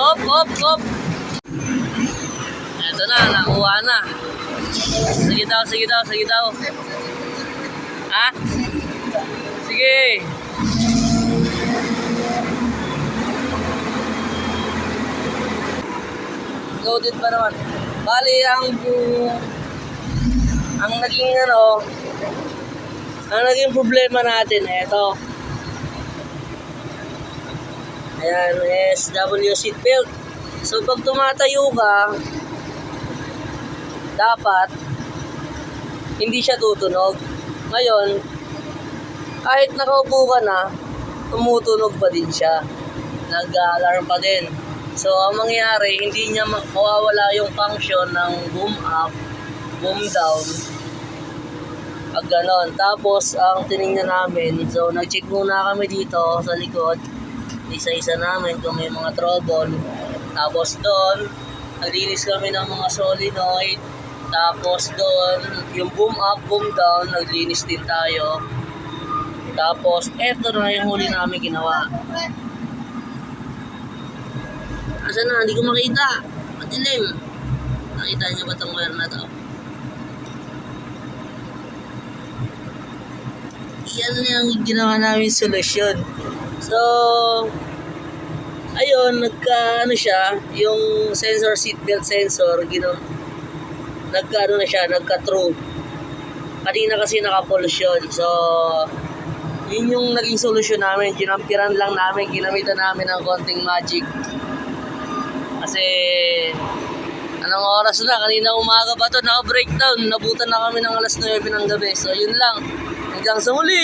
Op, op, op. Ito na, nakuha na. Sige daw, sige daw, sige daw. Ha? Sige. Loaded pa naman. Bali, ang naging ang naging problema natin, ito. Ayan, SW seatbelt. So, pag tumatayo ka, dapat hindi siya tutunog. Ngayon, kahit nakaupo ka na, tumutunog pa din siya. Nag-alarm pa din. So, ang mangyayari, hindi niya mawawala yung function ng boom up, boom down, pag ganon. Tapos, ang tinignan namin, so, nag-check muna kami dito sa likod, isa-isa namin kung may mga trouble. Tapos doon, naglinis kami ng mga solenoid. Tapos doon, yung boom up, boom down, naglinis din tayo. Tapos, eto na yung huli namin ginawa. Asa na? Hindi ko makita. Madilim. Nakita niyo ba itong wire na to? Yan na yung ginawa namin solusyon. So, ayun, siya, yung sensor, seatbelt sensor, nagka-true. Kanina kasi naka-pollution. So, yun yung naging solusyon namin. Ginampiran lang namin, ginamitan namin ng konting magic. Kasi, anong oras na? Kanina umaga pa to, naka-breakdown. Nabutan na kami ng alas 9 ng gabi. So, yun lang. Hanggang sa muli!